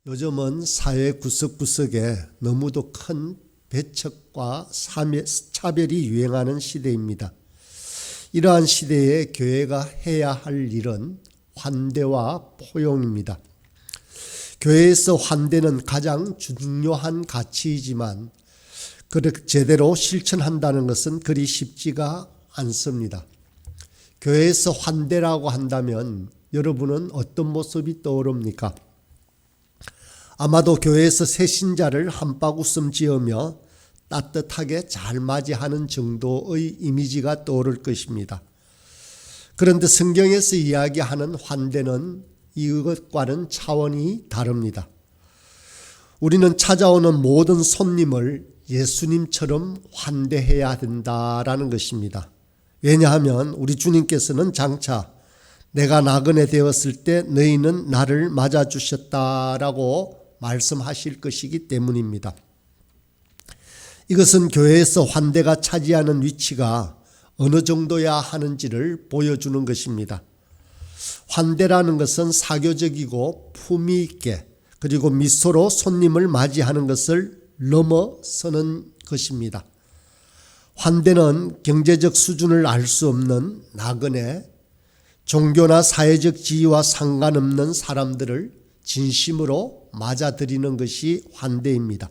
요즘은 사회 구석구석에 너무도 큰 배척과 차별이 유행하는 시대입니다. 이러한 시대에 교회가 해야 할 일은 환대와 포용입니다. 교회에서 환대는 가장 중요한 가치이지만 제대로 실천한다는 것은 그리 쉽지가 않습니다. 교회에서 환대라고 한다면 여러분은 어떤 모습이 떠오릅니까? 아마도 교회에서 새 신자를 한박 웃음 지으며 따뜻하게 잘 맞이하는 정도의 이미지가 떠오를 것입니다. 그런데 성경에서 이야기하는 환대는 이것과는 차원이 다릅니다. 우리는 찾아오는 모든 손님을 예수님처럼 환대해야 된다라는 것입니다. 왜냐하면 우리 주님께서는 장차 내가 나그네 되었을 때 너희는 나를 맞아주셨다라고 말씀하실 것이기 때문입니다. 이것은 교회에서 환대가 차지하는 위치가 어느 정도야 하는지를 보여주는 것입니다. 환대라는 것은 사교적이고 품위 있게 그리고 미소로 손님을 맞이하는 것을 넘어서는 것입니다. 환대는 경제적 수준을 알 수 없는 나그네, 종교나 사회적 지위와 상관없는 사람들을 진심으로 맞아들이는 것이 환대입니다.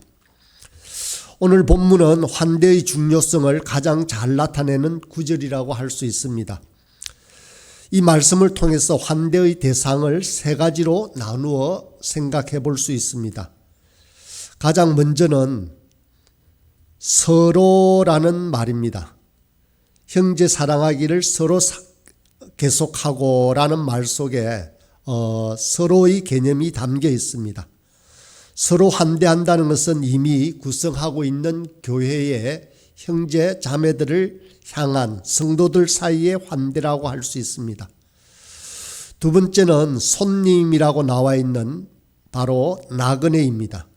오늘 본문은 환대의 중요성을 가장 잘 나타내는 구절이라고 할 수 있습니다. 이 말씀을 통해서 환대의 대상을 세 가지로 나누어 생각해 볼 수 있습니다. 가장 먼저는 서로라는 말입니다. 형제 사랑하기를 서로 계속하고 라는 말 속에 서로의 개념이 담겨 있습니다. 서로 환대한다는 것은 이미 구성하고 있는 교회의 형제 자매들을 향한 성도들 사이의 환대라고 할 수 있습니다. 두 번째는 손님이라고 나와 있는 바로 나그네입니다.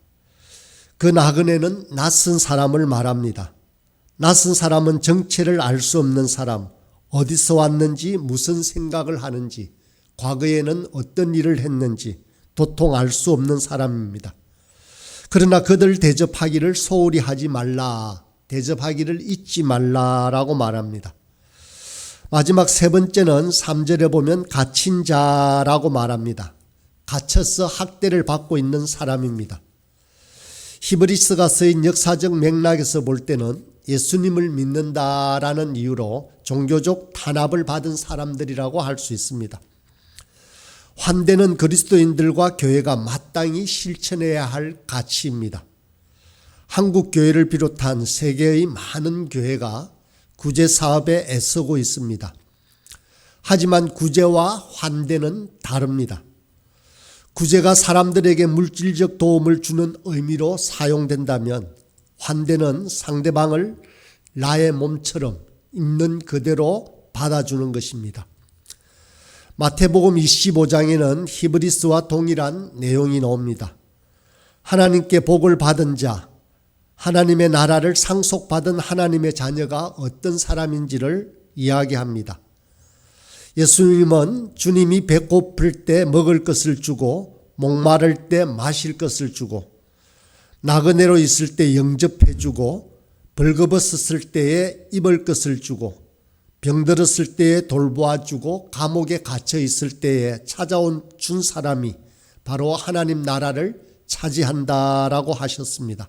그 나그네는 낯선 사람을 말합니다. 낯선 사람은 정체를 알 수 없는 사람, 어디서 왔는지 무슨 생각을 하는지 과거에는 어떤 일을 했는지 도통 알 수 없는 사람입니다. 그러나 그들 대접하기를 소홀히 하지 말라, 대접하기를 잊지 말라라고 말합니다. 마지막 세 번째는 3절에 보면 갇힌 자라고 말합니다. 갇혀서 학대를 받고 있는 사람입니다. 히브리서가 쓰인 역사적 맥락에서 볼 때는 예수님을 믿는다라는 이유로 종교적 탄압을 받은 사람들이라고 할 수 있습니다. 환대는 그리스도인들과 교회가 마땅히 실천해야 할 가치입니다. 한국 교회를 비롯한 세계의 많은 교회가 구제 사업에 애쓰고 있습니다. 하지만 구제와 환대는 다릅니다. 구제가 사람들에게 물질적 도움을 주는 의미로 사용된다면 환대는 상대방을 나의 몸처럼 있는 그대로 받아주는 것입니다. 마태복음 25장에는 히브리서와 동일한 내용이 나옵니다. 하나님께 복을 받은 자, 하나님의 나라를 상속받은 하나님의 자녀가 어떤 사람인지를 이야기합니다. 예수님은 주님이 배고플 때 먹을 것을 주고 목마를 때 마실 것을 주고 나그네로 있을 때 영접해 주고 벌거벗었을 때에 입을 것을 주고 병들었을 때에 돌보아 주고 감옥에 갇혀 있을 때에 찾아온 준 사람이 바로 하나님 나라를 차지한다라고 하셨습니다.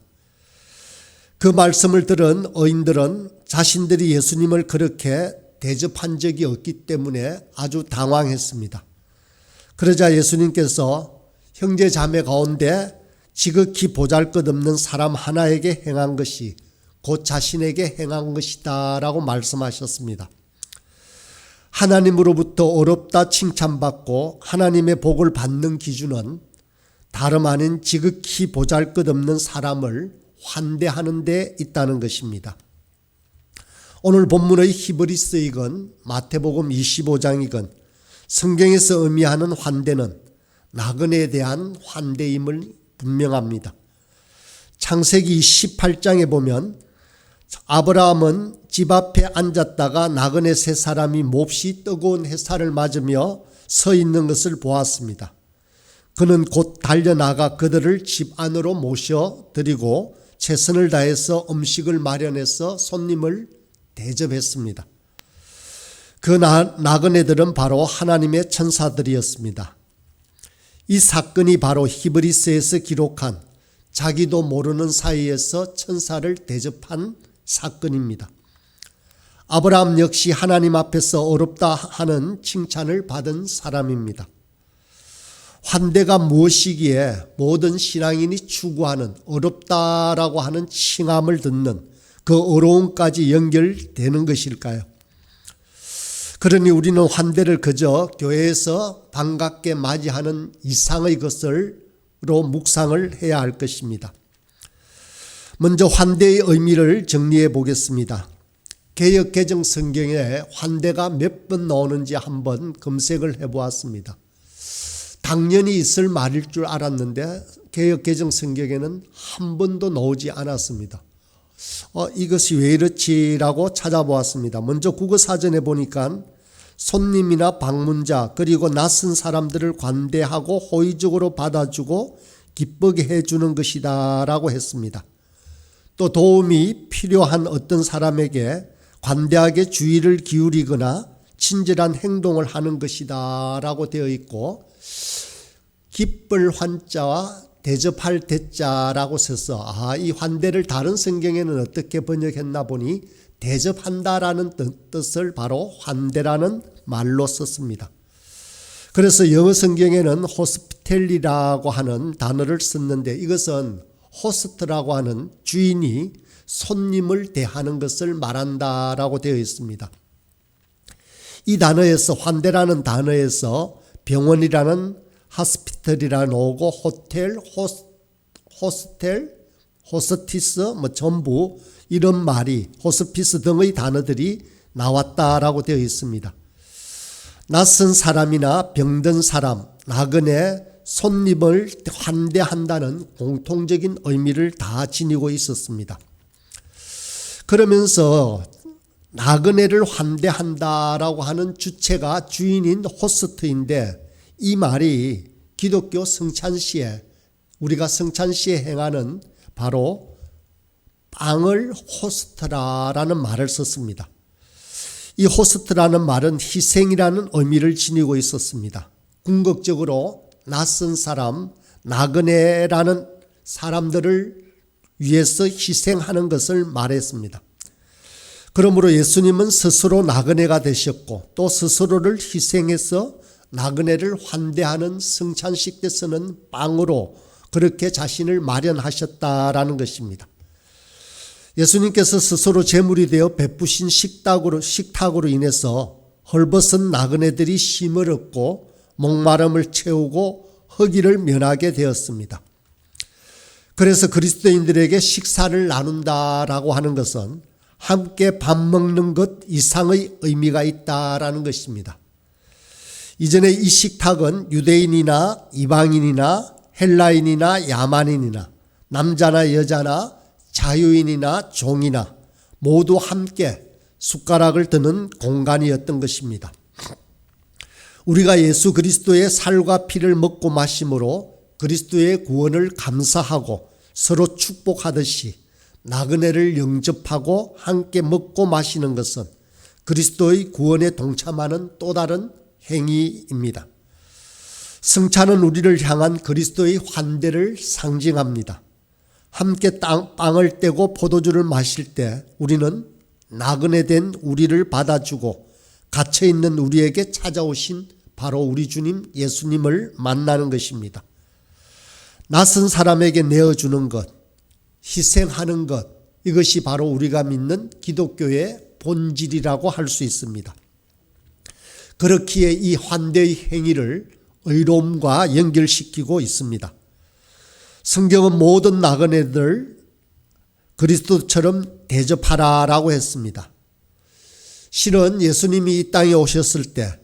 그 말씀을 들은 의인들은 자신들이 예수님을 그렇게 대접한 적이 없기 때문에 아주 당황했습니다. 그러자 예수님께서 형제 자매 가운데 지극히 보잘것없는 사람 하나에게 행한 것이 곧 자신에게 행한 것이다 라고 말씀하셨습니다. 하나님으로부터 어렵다 칭찬받고 하나님의 복을 받는 기준은 다름 아닌 지극히 보잘것없는 사람을 환대하는 데 있다는 것입니다. 오늘 본문의 히브리서이건 마태복음 25장이건 성경에서 의미하는 환대는 나그네에 대한 환대임을 분명합니다. 창세기 18장에 보면 아브라함은 집 앞에 앉았다가 나그네 세 사람이 몹시 뜨거운 햇살을 맞으며 서 있는 것을 보았습니다. 그는 곧 달려나가 그들을 집 안으로 모셔드리고 최선을 다해서 음식을 마련해서 손님을 대접했습니다. 그 나그네들은 바로 하나님의 천사들이었습니다. 이 사건이 바로 히브리서에서 기록한 자기도 모르는 사이에서 천사를 대접한 사건입니다. 아브라함 역시 하나님 앞에서 어렵다 하는 칭찬을 받은 사람입니다. 환대가 무엇이기에 모든 신앙인이 추구하는 어렵다라고 하는 칭함을 듣는 그 어려움까지 연결되는 것일까요? 그러니 우리는 환대를 그저 교회에서 반갑게 맞이하는 이상의 것으로 묵상을 해야 할 것입니다. 먼저 환대의 의미를 정리해 보겠습니다. 개역 개정 성경에 환대가 몇 번 나오는지 한번 검색을 해보았습니다. 당연히 있을 말일 줄 알았는데 개역 개정 성경에는 한 번도 나오지 않았습니다. 이것이 왜 이렇지라고 찾아보았습니다. 먼저 국어사전에 보니까 손님이나 방문자 그리고 낯선 사람들을 관대하고 호의적으로 받아주고 기쁘게 해주는 것이다 라고 했습니다. 또 도움이 필요한 어떤 사람에게 관대하게 주의를 기울이거나 친절한 행동을 하는 것이다 라고 되어 있고, 기쁠 환자와 대접할 대자라고 써서 이 환대를 다른 성경에는 어떻게 번역했나 보니 대접한다라는 뜻을 바로 환대라는 말로 썼습니다. 그래서 영어 성경에는 호스피텔리라고 하는 단어를 썼는데 이것은 호스트라고 하는 주인이 손님을 대하는 것을 말한다라고 되어 있습니다. 이 단어에서 환대라는 단어에서 병원이라는 하스피털이라 나오고 호텔, 호스텔, 호스티스 전부 이런 말이 호스피스 등의 단어들이 나왔다라고 되어 있습니다. 낯선 사람이나 병든 사람, 나그네, 손님을 환대한다는 공통적인 의미를 다 지니고 있었습니다. 그러면서 나그네를 환대한다라고 하는 주체가 주인인 호스트인데, 이 말이 기독교 성찬시에 우리가 성찬시에 행하는 바로 빵을 호스트라라는 말을 썼습니다. 이 호스트라는 말은 희생이라는 의미를 지니고 있었습니다. 궁극적으로 낯선 사람, 나그네라는 사람들을 위해서 희생하는 것을 말했습니다. 그러므로 예수님은 스스로 나그네가 되셨고 또 스스로를 희생해서 나그네를 환대하는 성찬식 때 쓰는 빵으로 그렇게 자신을 마련하셨다라는 것입니다. 예수님께서 스스로 제물이 되어 베푸신 식탁으로 인해서 헐벗은 나그네들이 쉼을 얻고 목마름을 채우고 허기를 면하게 되었습니다. 그래서 그리스도인들에게 식사를 나눈다라고 하는 것은 함께 밥 먹는 것 이상의 의미가 있다라는 것입니다. 이전에 이 식탁은 유대인이나 이방인이나 헬라인이나 야만인이나 남자나 여자나 자유인이나 종이나 모두 함께 숟가락을 드는 공간이었던 것입니다. 우리가 예수 그리스도의 살과 피를 먹고 마심으로 그리스도의 구원을 감사하고 서로 축복하듯이 나그네를 영접하고 함께 먹고 마시는 것은 그리스도의 구원에 동참하는 또 다른 행위입니다. 성찬은 우리를 향한 그리스도의 환대를 상징합니다. 함께 빵을 떼고 포도주를 마실 때 우리는 나그네 된 우리를 받아주고 갇혀있는 우리에게 찾아오신 바로 우리 주님 예수님을 만나는 것입니다. 낯선 사람에게 내어주는 것, 희생하는 것, 이것이 바로 우리가 믿는 기독교의 본질이라고 할 수 있습니다. 그렇기에 이 환대의 행위를 의로움과 연결시키고 있습니다. 성경은 모든 나그네들 그리스도처럼 대접하라라고 했습니다. 실은 예수님이 이 땅에 오셨을 때,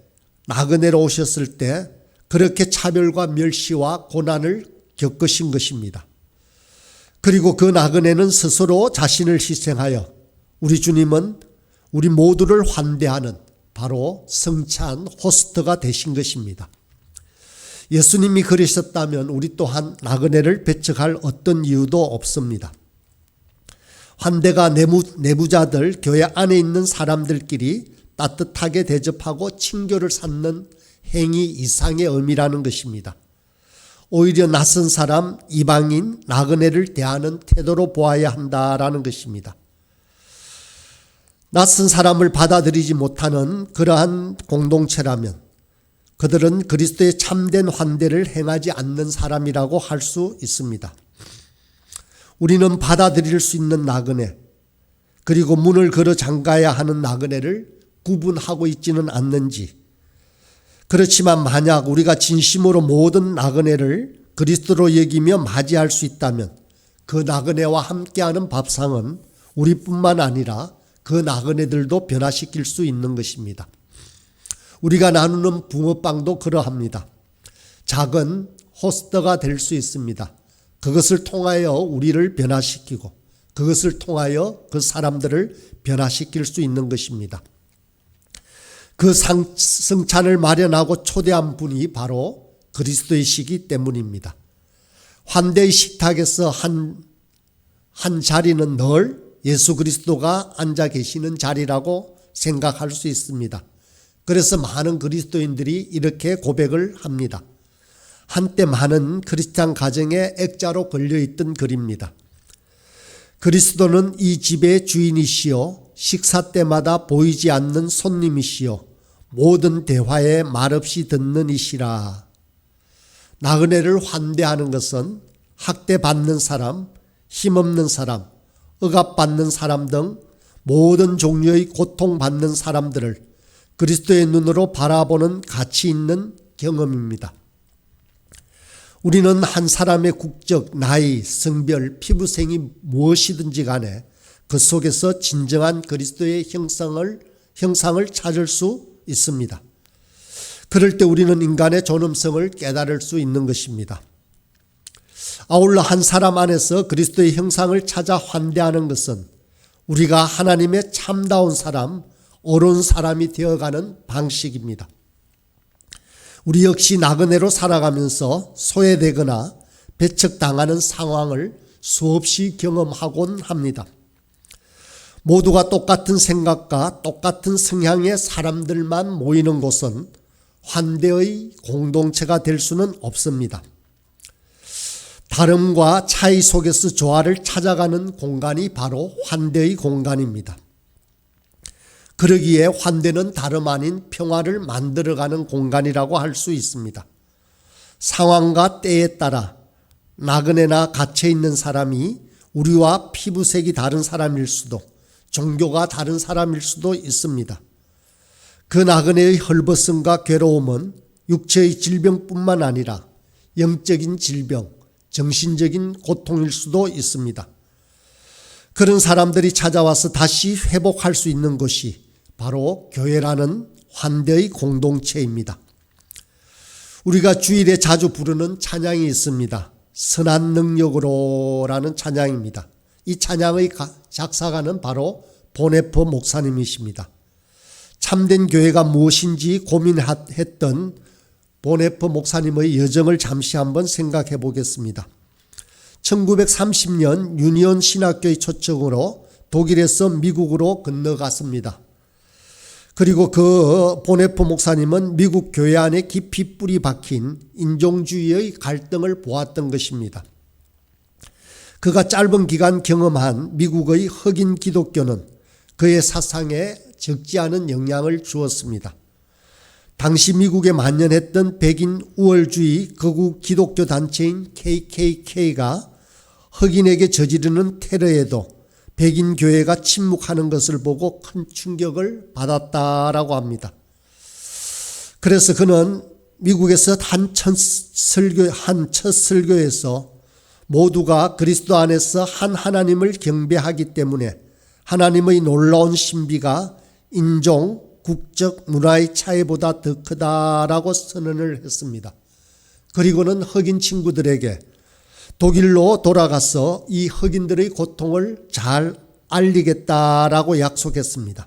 나그네로 오셨을 때 그렇게 차별과 멸시와 고난을 겪으신 것입니다. 그리고 그 나그네는 스스로 자신을 희생하여 우리 주님은 우리 모두를 환대하는 바로 성찬 호스트가 되신 것입니다. 예수님이 그러셨다면 우리 또한 나그네를 배척할 어떤 이유도 없습니다. 환대가 내부자들, 교회 안에 있는 사람들끼리 따뜻하게 대접하고 친교를 쌓는 행위 이상의 의미라는 것입니다. 오히려 낯선 사람, 이방인, 나그네를 대하는 태도로 보아야 한다라는 것입니다. 낯선 사람을 받아들이지 못하는 그러한 공동체라면 그들은 그리스도의 참된 환대를 행하지 않는 사람이라고 할 수 있습니다. 우리는 받아들일 수 있는 나그네, 그리고 문을 걸어 잠가야 하는 나그네를 구분하고 있지는 않는지, 그렇지만 만약 우리가 진심으로 모든 나그네를 그리스도로 여기며 맞이할 수 있다면 그 나그네와 함께하는 밥상은 우리뿐만 아니라 그 나그네들도 변화시킬 수 있는 것입니다. 우리가 나누는 붕어빵도 그러합니다. 작은 호스트가 될 수 있습니다. 그것을 통하여 우리를 변화시키고 그것을 통하여 그 사람들을 변화시킬 수 있는 것입니다. 그 성찬을 마련하고 초대한 분이 바로 그리스도이시기 때문입니다. 환대의 식탁에서 한 자리는 늘 예수 그리스도가 앉아 계시는 자리라고 생각할 수 있습니다. 그래서 많은 그리스도인들이 이렇게 고백을 합니다. 한때 많은 크리스찬 가정에 액자로 걸려있던 글입니다. 그리스도는 이 집의 주인이시요 식사 때마다 보이지 않는 손님이시요 모든 대화에 말없이 듣는 이시라. 나그네를 환대하는 것은 학대받는 사람, 힘없는 사람, 억압받는 사람 등 모든 종류의 고통받는 사람들을 그리스도의 눈으로 바라보는 가치 있는 경험입니다. 우리는 한 사람의 국적, 나이, 성별, 피부색이 무엇이든지 간에 그 속에서 진정한 그리스도의 형상을 찾을 수 있습니다. 그럴 때 우리는 인간의 존엄성을 깨달을 수 있는 것입니다. 아울러 한 사람 안에서 그리스도의 형상을 찾아 환대하는 것은 우리가 하나님의 참다운 사람, 옳은 사람이 되어가는 방식입니다. 우리 역시 나그네로 살아가면서 소외되거나 배척당하는 상황을 수없이 경험하곤 합니다. 모두가 똑같은 생각과 똑같은 성향의 사람들만 모이는 곳은 환대의 공동체가 될 수는 없습니다. 다름과 차이 속에서 조화를 찾아가는 공간이 바로 환대의 공간입니다. 그러기에 환대는 다름 아닌 평화를 만들어가는 공간이라고 할 수 있습니다. 상황과 때에 따라 나그네나 갇혀있는 사람이 우리와 피부색이 다른 사람일 수도, 종교가 다른 사람일 수도 있습니다. 그 나그네의 헐벗음과 괴로움은 육체의 질병뿐만 아니라 영적인 질병, 정신적인 고통일 수도 있습니다. 그런 사람들이 찾아와서 다시 회복할 수 있는 곳이 바로 교회라는 환대의 공동체입니다. 우리가 주일에 자주 부르는 찬양이 있습니다. 선한 능력으로라는 찬양입니다. 이 찬양의 작사가는 바로 보네퍼 목사님이십니다. 참된 교회가 무엇인지 고민했던 보네퍼 목사님의 여정을 잠시 한번 생각해 보겠습니다. 1930년 유니온 신학교의 초청으로 독일에서 미국으로 건너갔습니다. 그리고 그 보네퍼 목사님은 미국 교회 안에 깊이 뿌리 박힌 인종주의의 갈등을 보았던 것입니다. 그가 짧은 기간 경험한 미국의 흑인 기독교는 그의 사상에 적지 않은 영향을 주었습니다. 당시 미국에 만연했던 백인 우월주의 극우 기독교 단체인 KKK가 흑인에게 저지르는 테러에도 백인 교회가 침묵하는 것을 보고 큰 충격을 받았다라고 합니다. 그래서 그는 미국에서 한 첫 설교에서 모두가 그리스도 안에서 한 하나님을 경배하기 때문에 하나님의 놀라운 신비가 인종, 국적, 문화의 차이보다 더 크다라고 선언을 했습니다. 그리고는 흑인 친구들에게 독일로 돌아가서 이 흑인들의 고통을 잘 알리겠다라고 약속했습니다.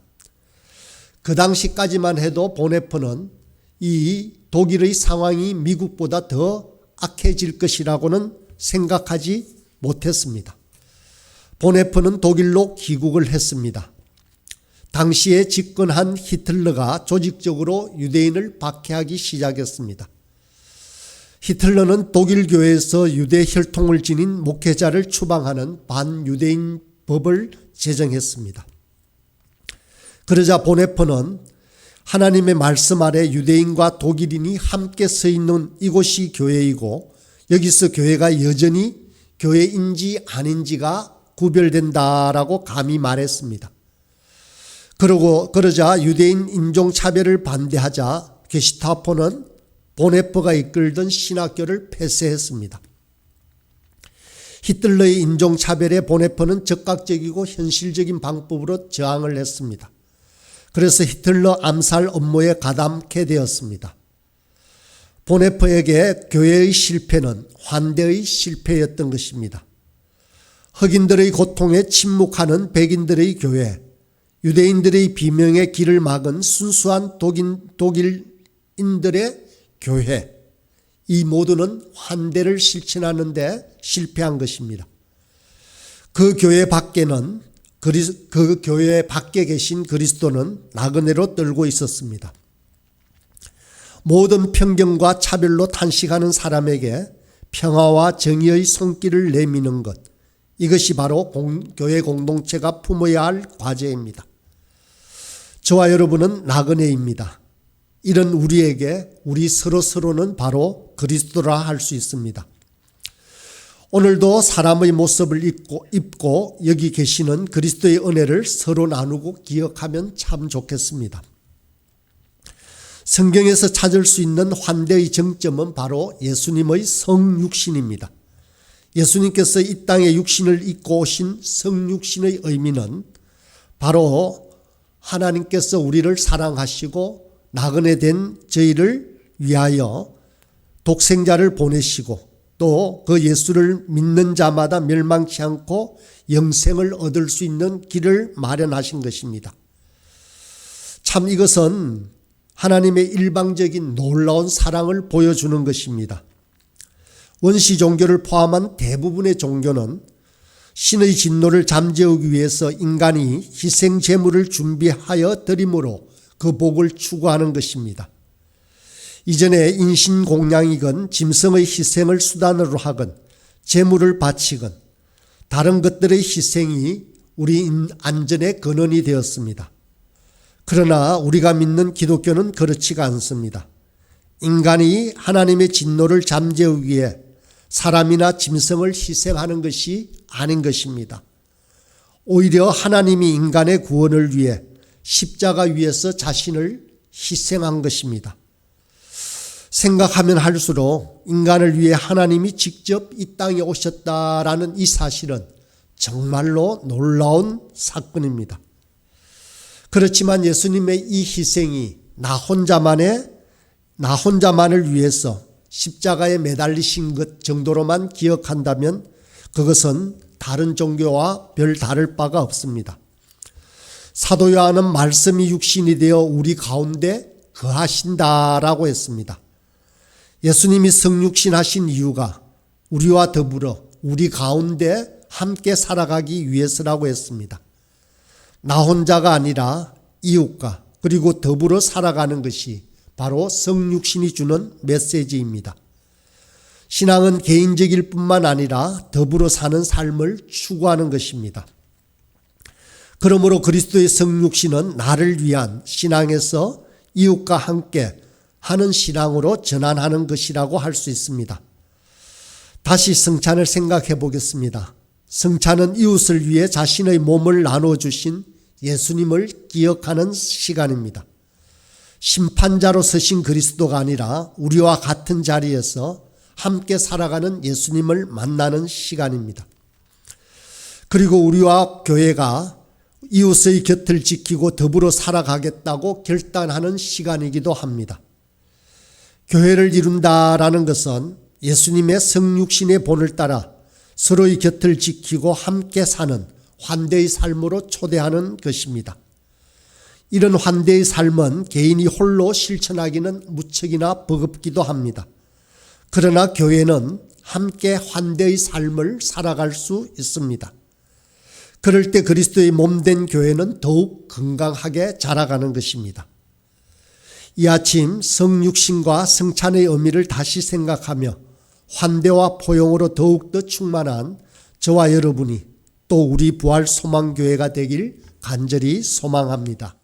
그 당시까지만 해도 보네퍼는 이 독일의 상황이 미국보다 더 악해질 것이라고는 생각하지 못했습니다. 보네퍼는 독일로 귀국을 했습니다. 당시에 집권한 히틀러가 조직적으로 유대인을 박해하기 시작했습니다. 히틀러는 독일 교회에서 유대 혈통을 지닌 목회자를 추방하는 반유대인 법을 제정했습니다. 그러자 보네퍼는 하나님의 말씀 아래 유대인과 독일인이 함께 서 있는 이곳이 교회이고 여기서 교회가 여전히 교회인지 아닌지가 구별된다라고 감히 말했습니다. 그러자 유대인 인종차별을 반대하자 게시타포는 보네퍼가 이끌던 신학교를 폐쇄했습니다. 히틀러의 인종차별에 보네퍼는 적극적이고 현실적인 방법으로 저항을 했습니다. 그래서 히틀러 암살 업무에 가담케 되었습니다. 보네퍼에게 교회의 실패는 환대의 실패였던 것입니다. 흑인들의 고통에 침묵하는 백인들의 교회, 유대인들의 비명의 길을 막은 순수한 독일인들의 교회, 이 모두는 환대를 실천하는 데 실패한 것입니다. 그 교회 밖에 계신 그리스도는 나그네로 떨고 있었습니다. 모든 편견과 차별로 탄식하는 사람에게 평화와 정의의 손길을 내미는 것, 이것이 바로 교회 공동체가 품어야 할 과제입니다. 저와 여러분은 나그네입니다. 이런 우리에게 우리 서로는 바로 그리스도라 할 수 있습니다. 오늘도 사람의 모습을 입고 여기 계시는 그리스도의 은혜를 서로 나누고 기억하면 참 좋겠습니다. 성경에서 찾을 수 있는 환대의 정점은 바로 예수님의 성육신입니다. 예수님께서 이 땅에 육신을 입고 오신 성육신의 의미는 바로 하나님께서 우리를 사랑하시고 나그네 된 저희를 위하여 독생자를 보내시고 또 그 예수를 믿는 자마다 멸망치 않고 영생을 얻을 수 있는 길을 마련하신 것입니다. 참 이것은 하나님의 일방적인 놀라운 사랑을 보여주는 것입니다. 원시 종교를 포함한 대부분의 종교는 신의 진노를 잠재우기 위해서 인간이 희생 제물을 준비하여 드림으로 그 복을 추구하는 것입니다. 이전에 인신공양이건 짐승의 희생을 수단으로 하건 제물을 바치건 다른 것들의 희생이 우리 안전의 근원이 되었습니다. 그러나 우리가 믿는 기독교는 그렇지가 않습니다. 인간이 하나님의 진노를 잠재우기 위해 사람이나 짐승을 희생하는 것이 아닌 것입니다. 오히려 하나님이 인간의 구원을 위해 십자가 위에서 자신을 희생한 것입니다. 생각하면 할수록 인간을 위해 하나님이 직접 이 땅에 오셨다라는 이 사실은 정말로 놀라운 사건입니다. 그렇지만 예수님의 이 희생이 나 혼자만을 위해서 십자가에 매달리신 것 정도로만 기억한다면 그것은 다른 종교와 별 다를 바가 없습니다. 사도 요한은 말씀이 육신이 되어 우리 가운데 거하신다라고 했습니다. 예수님이 성육신하신 이유가 우리와 더불어 우리 가운데 함께 살아가기 위해서라고 했습니다. 나 혼자가 아니라 이웃과 그리고 더불어 살아가는 것이 바로 성육신이 주는 메시지입니다. 신앙은 개인적일 뿐만 아니라 더불어 사는 삶을 추구하는 것입니다. 그러므로 그리스도의 성육신은 나를 위한 신앙에서 이웃과 함께 하는 신앙으로 전환하는 것이라고 할 수 있습니다. 다시 성찬을 생각해 보겠습니다. 성찬은 이웃을 위해 자신의 몸을 나눠주신 예수님을 기억하는 시간입니다. 심판자로 서신 그리스도가 아니라 우리와 같은 자리에서 함께 살아가는 예수님을 만나는 시간입니다. 그리고 우리와 교회가 이웃의 곁을 지키고 더불어 살아가겠다고 결단하는 시간이기도 합니다. 교회를 이룬다라는 것은 예수님의 성육신의 본을 따라 서로의 곁을 지키고 함께 사는 환대의 삶으로 초대하는 것입니다. 이런 환대의 삶은 개인이 홀로 실천하기는 무척이나 버겁기도 합니다. 그러나 교회는 함께 환대의 삶을 살아갈 수 있습니다. 그럴 때 그리스도의 몸된 교회는 더욱 건강하게 자라가는 것입니다. 이 아침 성육신과 성찬의 의미를 다시 생각하며 환대와 포용으로 더욱더 충만한 저와 여러분이 또 우리 부활 소망교회가 되길 간절히 소망합니다.